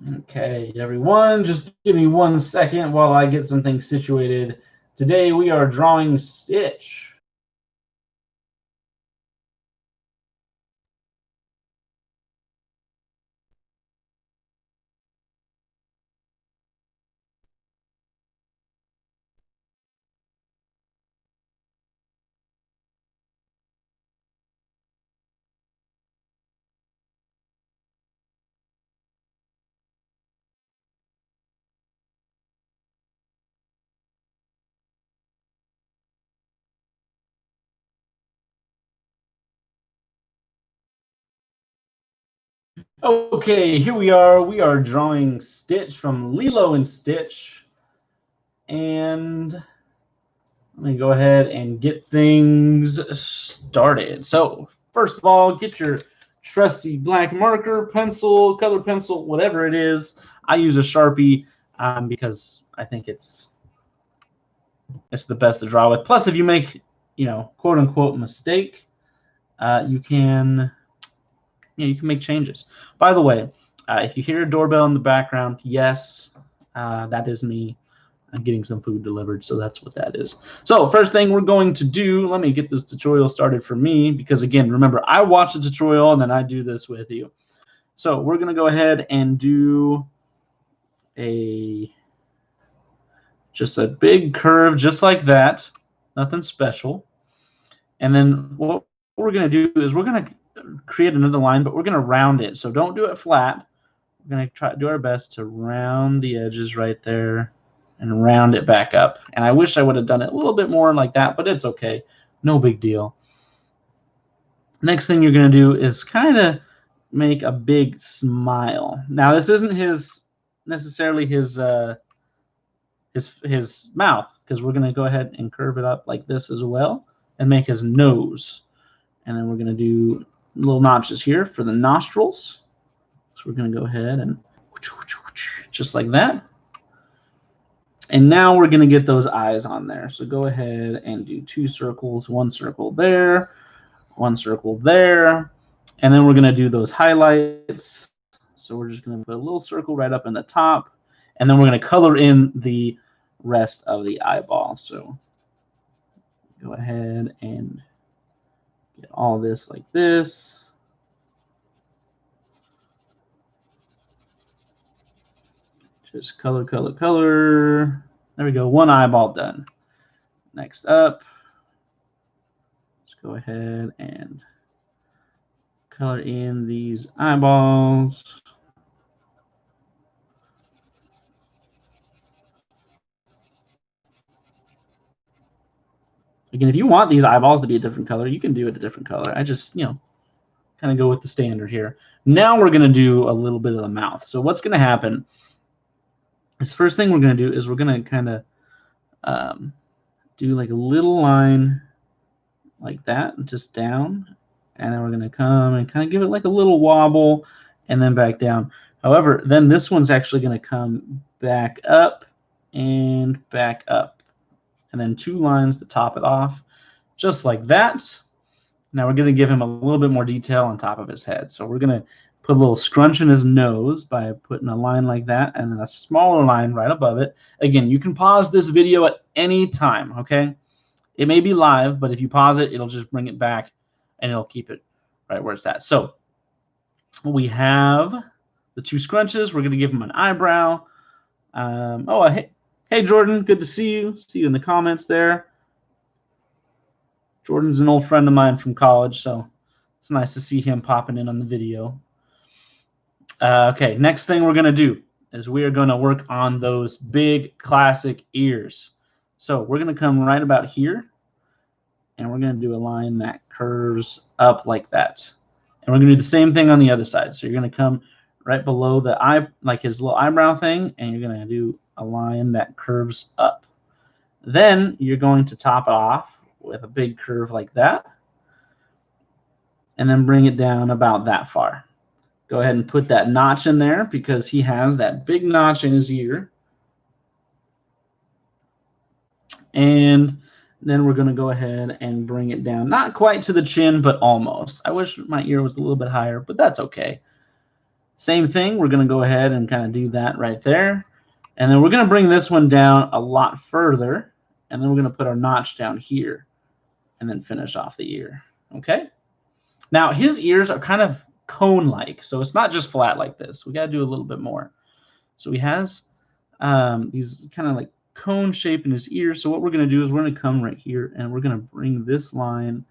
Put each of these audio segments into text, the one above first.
Okay, everyone, just give me 1 second while I get some things situated. Today we are drawing Stitch. Okay, here we are. We are drawing Stitch from Lilo and Stitch. And let me go ahead and get things started. So, first of all, get your trusty black marker, pencil, color pencil, whatever it is. I use a Sharpie because I think it's the best to draw with. Plus, if you make, quote unquote mistake, you can make changes. By the way, if you hear a doorbell in the background, yes, that is me. I'm getting some food delivered, so that's what that is. So first thing we're going to do, let me get this tutorial started for me, because again, remember, I watch the tutorial and then I do this with you. So we're going to go ahead and do just a big curve just like that, nothing special. And then what we're going to do is we're going to create another line, but we're going to round it. So don't do it flat. We're going to try to do our best to round the edges right there and round it back up. And I wish I would have done it a little bit more like that, but it's okay. No big deal. Next thing you're going to do is kind of make a big smile. Now this isn't necessarily his mouth, because we're going to go ahead and curve it up like this as well and make his nose. And then we're going to do little notches here for the nostrils. So we're going to go ahead and just like that. And now we're going to get those eyes on there. So go ahead and do 2 circles, 1 circle there, 1 circle there. And then we're going to do those highlights. So we're just going to put a little circle right up in the top. And then we're going to color in the rest of the eyeball. So go ahead and get all this like this. Just color, color, color. There we go. 1 eyeball done. Next up, let's go ahead and color in these eyeballs. Again, if you want these eyeballs to be a different color, you can do it a different color. I just, kind of go with the standard here. Now we're going to do a little bit of the mouth. So what's going to happen is, first thing we're going to do is we're going to kind of do like a little line like that, just down. And then we're going to come and kind of give it like a little wobble and then back down. However, then this one's actually going to come back up and back up. And then 2 lines to top it off, just like that. Now we're going to give him a little bit more detail on top of his head. So we're going to put a little scrunch in his nose by putting a line like that and then a smaller line right above it. Again, you can pause this video at any time, okay? It may be live, but if you pause it, it'll just bring it back and it'll keep it right where it's at. So we have the 2 scrunches. We're going to give him an eyebrow. Hey, Jordan, good to see you. See you in the comments there. Jordan's an old friend of mine from college, so it's nice to see him popping in on the video. Okay, next thing we're going to do is we are going to work on those big classic ears. So we're going to come right about here, and we're going to do a line that curves up like that. And we're going to do the same thing on the other side. So you're going to come right below the eye, like his little eyebrow thing, and you're going to do a line that curves up. Then you're going to top it off with a big curve like that, and then bring it down about that far. Go ahead and put that notch in there because he has that big notch in his ear. And then we're going to go ahead and bring it down, not quite to the chin, but almost. I wish my ear was a little bit higher, but that's okay. Same thing, we're going to go ahead and kind of do that right there. And then we're going to bring this one down a lot further. And then we're going to put our notch down here and then finish off the ear. Okay? Now, his ears are kind of cone-like, so it's not just flat like this. We got to do a little bit more. So he has these kind of like cone shape in his ears. So what we're going to do is we're going to come right here and we're going to bring this line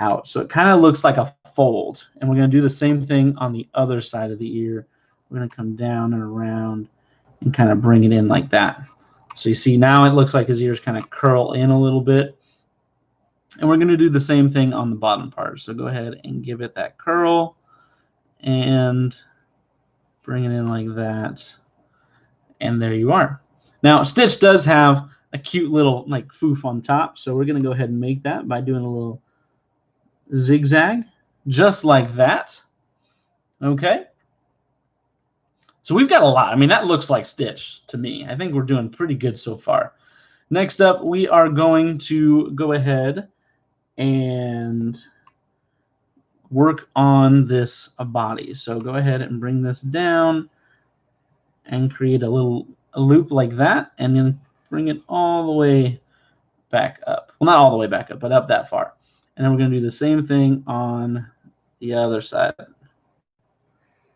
out. So it kind of looks like a fold. And we're going to do the same thing on the other side of the ear. We're going to come down and around and kind of bring it in like that. So you see now it looks like his ears kind of curl in a little bit. And we're going to do the same thing on the bottom part. So go ahead and give it that curl and bring it in like that. And there you are. Now, Stitch does have a cute little like foof on top. So we're going to go ahead and make that by doing a little zigzag, just like that. Okay. So we've got a lot. I mean, that looks like Stitch to me. I think we're doing pretty good so far. Next up, we are going to go ahead and work on this body. So go ahead and bring this down and create a loop like that, and then bring it all the way back up. Well, not all the way back up, but up that far. And then we're going to do the same thing on the other side.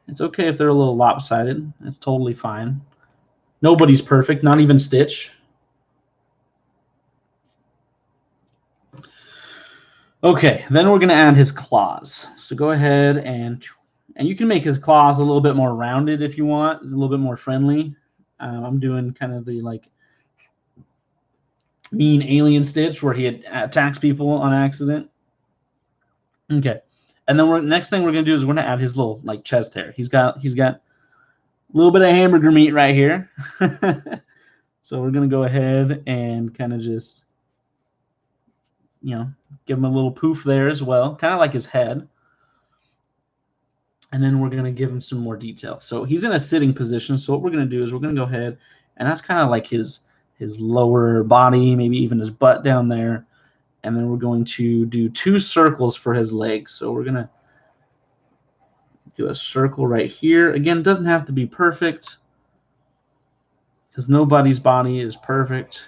It's okay if they're a little lopsided. It's totally fine. Nobody's perfect, not even Stitch. Okay, then we're going to add his claws. So go ahead and you can make his claws a little bit more rounded if you want, a little bit more friendly. I'm doing kind of the like mean alien Stitch where he attacks people on accident. Okay, and then next thing we're going to do is we're going to add his little like chest hair. He's got a little bit of hamburger meat right here. So we're going to go ahead and kind of just, you know, give him a little poof there as well, kind of like his head. And then we're going to give him some more detail. So he's in a sitting position. So what we're going to do is we're going to go ahead, and that's kind of like his lower body, maybe even his butt down there. And then we're going to do 2 circles for his legs. So we're going to do a circle right here. Again, it doesn't have to be perfect because nobody's body is perfect.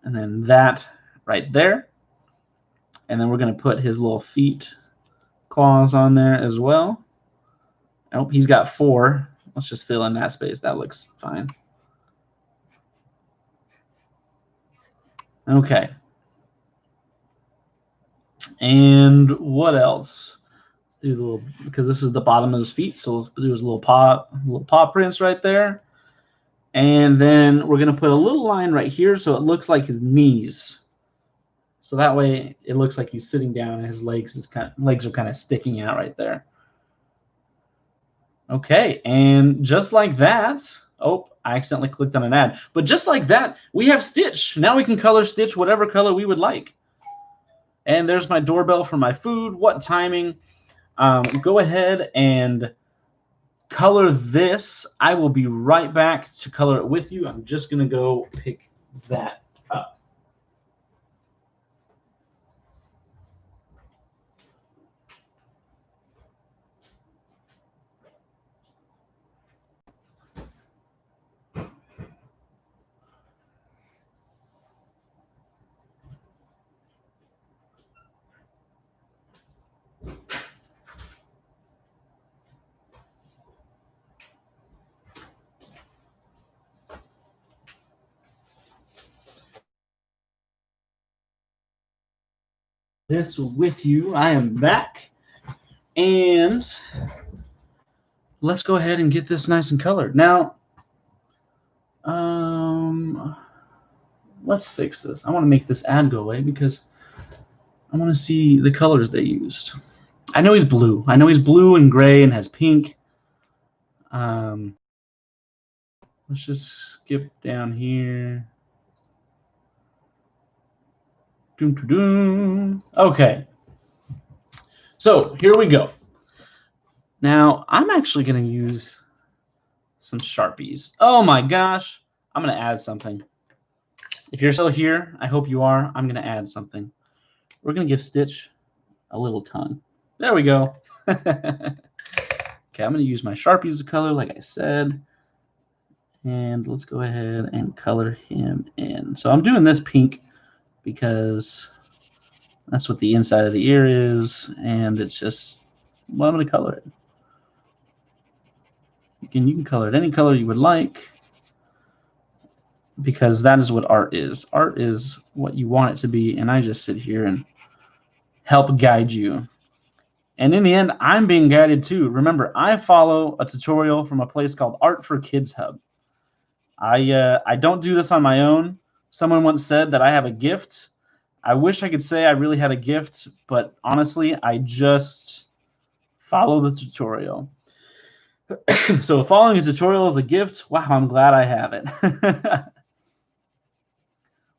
And then that right there. And then we're going to put his little feet claws on there as well. Oh, he's got 4. Let's just fill in that space. That looks fine. Okay. And what else? Let's do the little, because this is the bottom of his feet, so let's do his little paw prints right there. And then we're going to put a little line right here so it looks like his knees. So that way it looks like he's sitting down and his legs are kind of sticking out right there. Okay, and just like that, oh, I accidentally clicked on an ad. But just like that, we have Stitch. Now we can color Stitch whatever color we would like. And there's my doorbell for my food. What timing? Go ahead and color this. I will be right back to color it with you. I'm just going to go pick that up. This with you. I am back, and let's go ahead and get this nice and colored. Now, let's fix this. I want to make this ad go away because I want to see the colors they used. I know he's blue. I know he's blue and gray and has pink. Let's just skip down here. Okay. So here we go. Now I'm actually going to use some Sharpies. Oh my gosh. I'm going to add something. If you're still here, I hope you are. I'm going to add something. We're going to give Stitch a little tongue. There we go. Okay, I'm going to use my Sharpie as a color, like I said. And let's go ahead and color him in. So I'm doing this pink because that's what the inside of the ear is, and it's just, well, I'm going to color it. Again, you can color it any color you would like, because that is what art is. Art is what you want it to be, and I just sit here and help guide you. And in the end, I'm being guided too. Remember, I follow a tutorial from a place called Art for Kids Hub. I don't do this on my own. Someone once said that I have a gift. I wish I could say I really had a gift, but honestly, I just follow the tutorial. So following a tutorial is a gift. Wow, I'm glad I have it.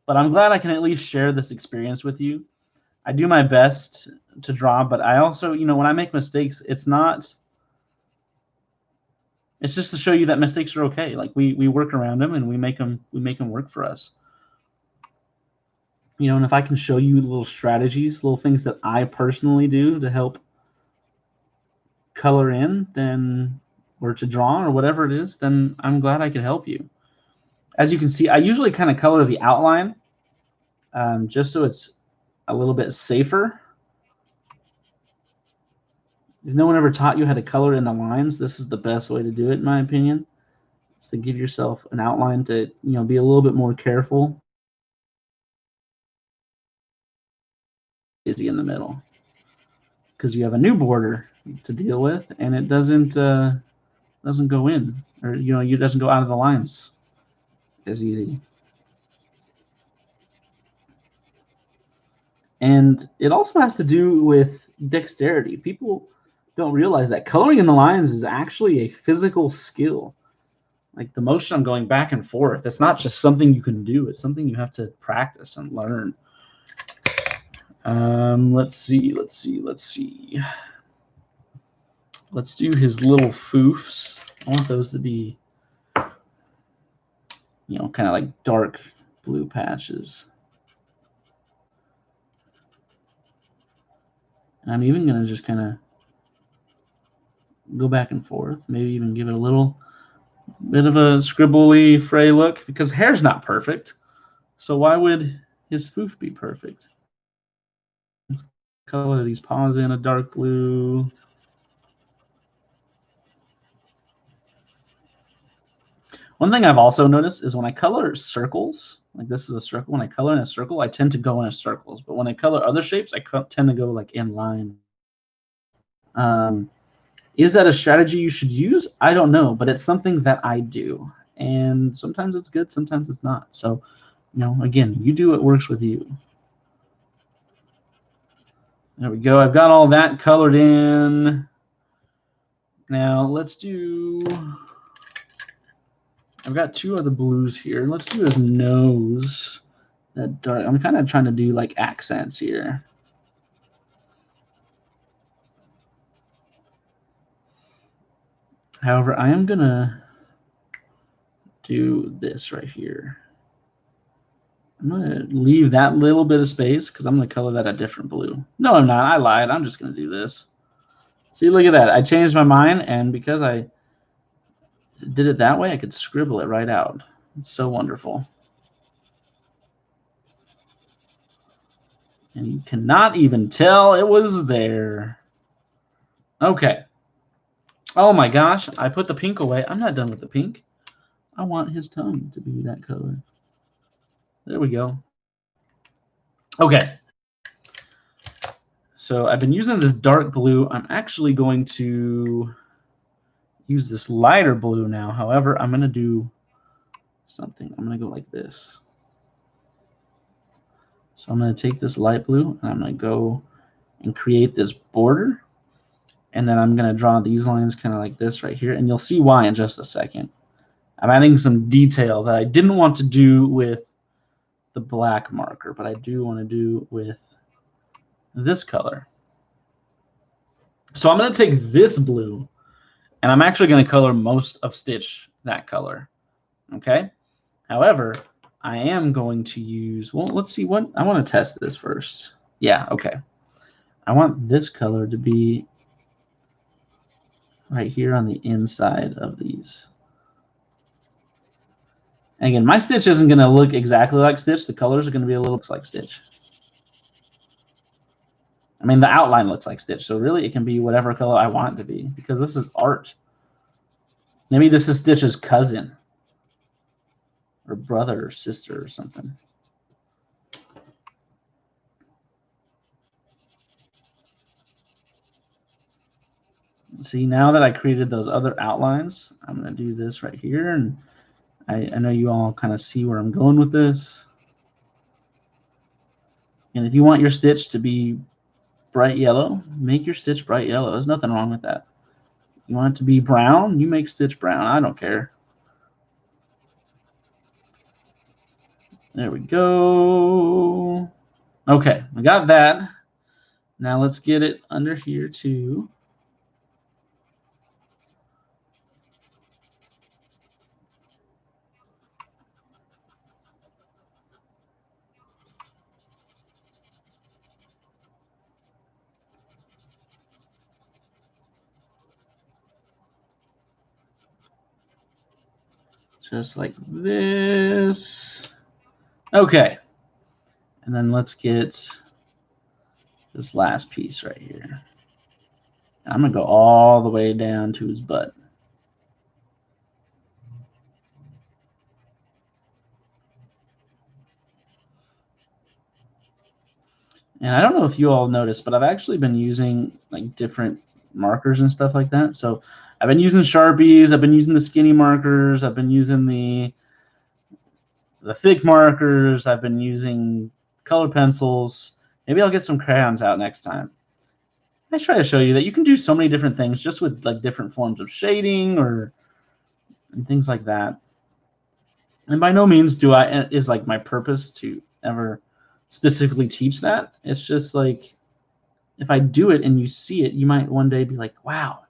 But I'm glad I can at least share this experience with you. I do my best to draw, but I also, when I make mistakes, it's just to show you that mistakes are okay. Like we work around them and we make them work for us. And if I can show you little strategies, little things that I personally do to help color in, then, or to draw or whatever it is, then I'm glad I could help you. As you can see, I usually kind of color the outline just so it's a little bit safer. If no one ever taught you how to color in the lines, this is the best way to do it, in my opinion. It's to give yourself an outline to, be a little bit more careful. Busy in the middle, because you have a new border to deal with, and it doesn't go in, or it doesn't go out of the lines as easy. And it also has to do with dexterity. People don't realize that coloring in the lines is actually a physical skill. Like the motion I'm going back and forth, it's not just something you can do. It's something you have to practice and learn. Let's see. Let's do his little foofs. I want those to be, kind of like dark blue patches. And I'm even going to just kind of go back and forth, maybe even give it a little bit of a scribbly fray look, because hair's not perfect. So why would his foof be perfect? Let's color these paws in a dark blue. One thing I've also noticed is when I color circles, like this is a circle, when I color in a circle, I tend to go in circles. But when I color other shapes, I tend to go like in line. Is that a strategy you should use? I don't know, but it's something that I do. And sometimes it's good, sometimes it's not. So, again, you do what works with you. There we go. I've got all that colored in. Now let's do, I've got two other blues here. Let's do his nose. That dark. I'm kind of trying to do like accents here. However, I am going to do this right here. I'm going to leave that little bit of space because I'm going to color that a different blue. No, I'm not. I lied. I'm just going to do this. See, look at that. I changed my mind, and because I did it that way, I could scribble it right out. It's so wonderful. And you cannot even tell it was there. Okay. Oh my gosh, I put the pink away. I'm not done with the pink. I want his tongue to be that color. There we go. Okay. So I've been using this dark blue. I'm actually going to use this lighter blue now. However, I'm going to do something. I'm going to go like this. So I'm going to take this light blue and I'm going to go and create this border. And then I'm going to draw these lines kind of like this right here. And you'll see why in just a second. I'm adding some detail that I didn't want to do with the black marker, but I do want to do with this color. So I'm going to take this blue, and I'm actually going to color most of Stitch that color. Okay? However, I am going to use, well, let's see what, I want to test this first. Yeah, okay. I want this color to be right here on the inside of these. And again, my stitch isn't going to look exactly like Stitch. The colors are going to be a little like Stitch. I mean, the outline looks like Stitch, so really it can be whatever color I want it to be because this is art. Maybe this is Stitch's cousin or brother or sister or something. See, now that I created those other outlines, I'm going to do this right here. And I know you all kind of see where I'm going with this. And if you want your stitch to be bright yellow, make your stitch bright yellow. There's nothing wrong with that. You want it to be brown, you make stitch brown. I don't care. There we go. Okay, I got that. Now let's get it under here too. Just like this. Okay. And then let's get this last piece right here. I'm going to go all the way down to his butt. And I don't know if you all noticed, but I've actually been using like different markers and stuff like that. So I've been using Sharpies, I've been using the skinny markers, I've been using the thick markers, I've been using colored pencils. Maybe I'll get some crayons out next time. I try to show you that you can do so many different things just with like different forms of shading and things like that. And by no means is like my purpose to ever specifically teach that. It's just like if I do it and you see it, you might one day be like, wow,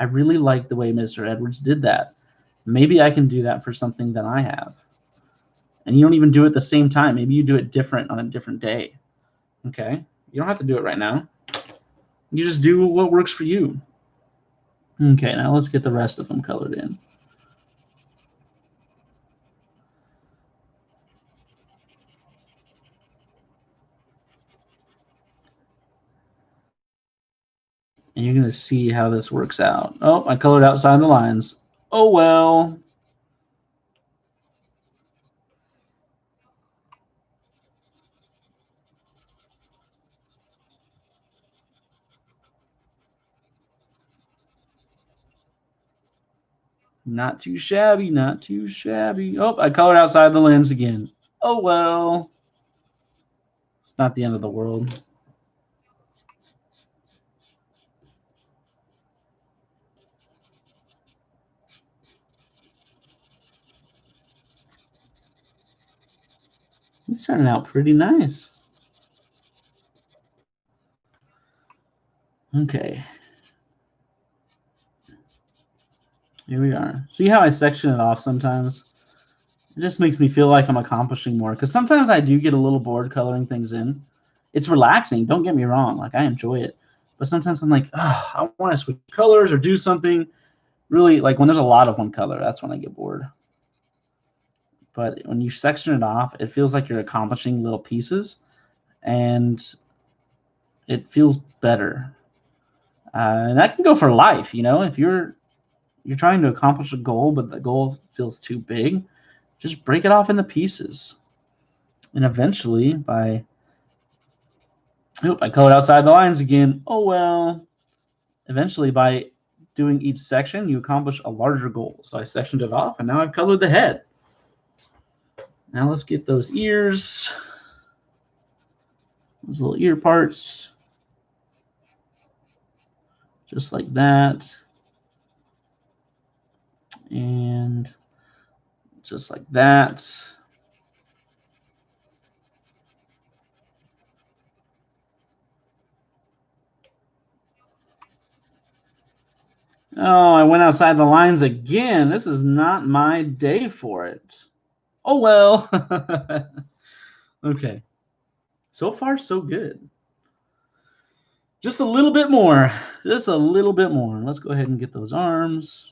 I really like the way Mr. Edwards did that. Maybe I can do that for something that I have. And you don't even do it at the same time. Maybe you do it different on a different day. Okay? You don't have to do it right now. You just do what works for you. Okay, now let's get the rest of them colored in. And you're going to see how this works out. Oh, I colored outside the lines. Oh, well. Not too shabby, not too shabby. Oh, I colored outside the lens again. Oh, well. It's not the end of the world. It's turning out pretty nice. Okay. Here we are. See how I section it off sometimes? It just makes me feel like I'm accomplishing more. Because sometimes I do get a little bored coloring things in. It's relaxing. Don't get me wrong. Like, I enjoy it. But sometimes I'm like, oh, I want to switch colors or do something. Really, like when there's a lot of one color, that's when I get bored. But when you section it off, it feels like you're accomplishing little pieces. And it feels better. And that can go for life, you know. If you're trying to accomplish a goal, but the goal feels too big, just break it off into pieces. And eventually, I colored outside the lines again. Oh, well. Eventually, by doing each section, you accomplish a larger goal. So I sectioned it off, and now I've colored the head. Now let's get those ears, those little ear parts, just like that. And just like that. Oh, I went outside the lines again. This is not my day for it. Oh, well. Okay. So far, so good. Just a little bit more. just a little bit more. Let's go ahead and get those arms.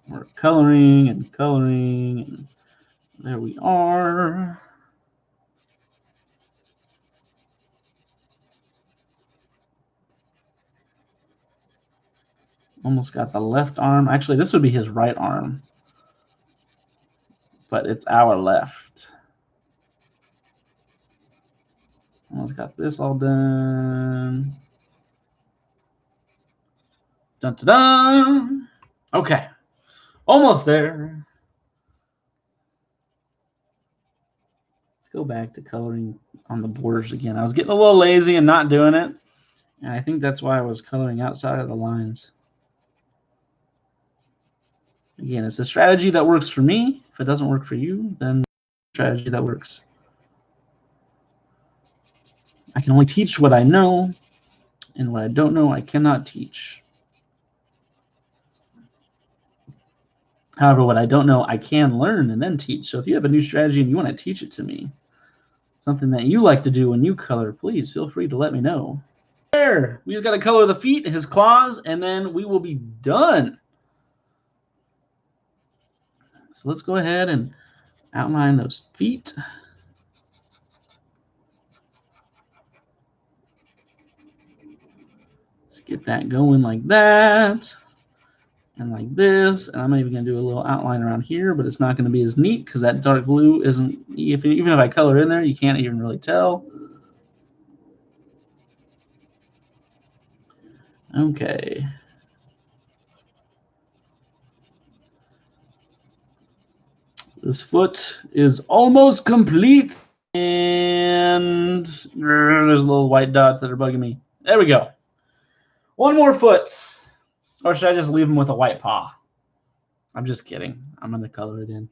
We're coloring and coloring, and there we are. Almost got the left arm. Actually, this would be his right arm, but it's our left. Almost got this all done. Dun, dun, dun. Okay, almost there. Let's go back to coloring on the borders again. I was getting a little lazy and not doing it, and I think that's why I was coloring outside of the lines. Again, it's a strategy that works for me. If it doesn't work for you, then it's a strategy that works. I can only teach what I know, and what I don't know, I cannot teach. However, what I don't know, I can learn and then teach. So if you have a new strategy and you want to teach it to me, something that you like to do when you color, please feel free to let me know. There, we just got to color the feet, his claws, and then we will be done. So let's go ahead and outline those feet. Let's get that going like that. And like this, and I'm even going to do a little outline around here, but it's not going to be as neat because that dark blue isn't, even if I color in there, you can't even really tell. Okay. This foot is almost complete, and there's little white dots that are bugging me. There we go. One more foot. Or should I just leave him with a white paw? I'm just kidding. I'm going to color it in.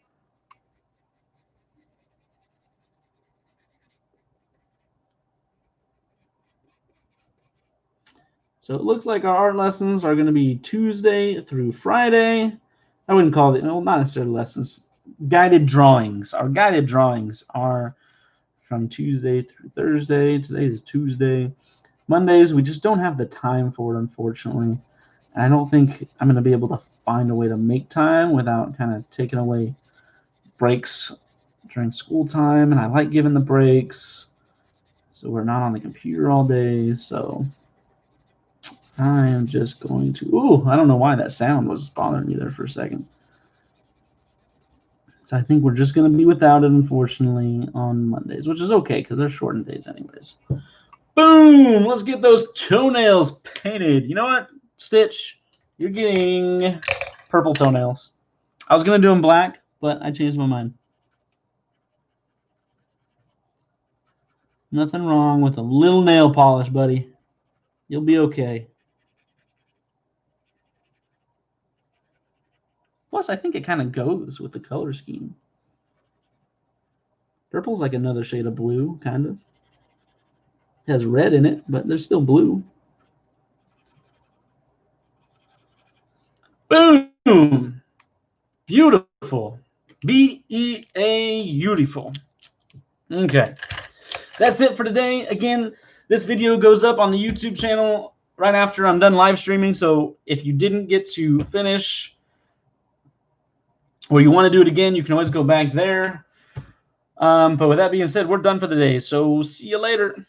So it looks like our art lessons are going to be Tuesday through Friday. I wouldn't call it, well, not necessarily lessons. Guided drawings. Our guided drawings are from Tuesday through Thursday. Today is Tuesday. Mondays, we just don't have the time for it, unfortunately. And I don't think I'm going to be able to find a way to make time without kind of taking away breaks during school time. And I like giving the breaks, so we're not on the computer all day. So I am just going to, ooh, I don't know why that sound was bothering me there for a second. So I think we're just going to be without it, unfortunately, on Mondays, which is okay because they're shortened days anyways. Boom! Let's get those toenails painted. You know what, Stitch? You're getting purple toenails. I was going to do them black, but I changed my mind. Nothing wrong with a little nail polish, buddy. You'll be okay. Plus, I think it kind of goes with the color scheme. Purple's like another shade of blue, kind of. It has red in it, but there's still blue. Boom! Beautiful. B-E-A-beautiful. Okay. That's it for today. Again, this video goes up on the YouTube channel right after I'm done live streaming. So if you didn't get to finish or you want to do it again, you can always go back there. But with that being said, we're done for the day. So see you later.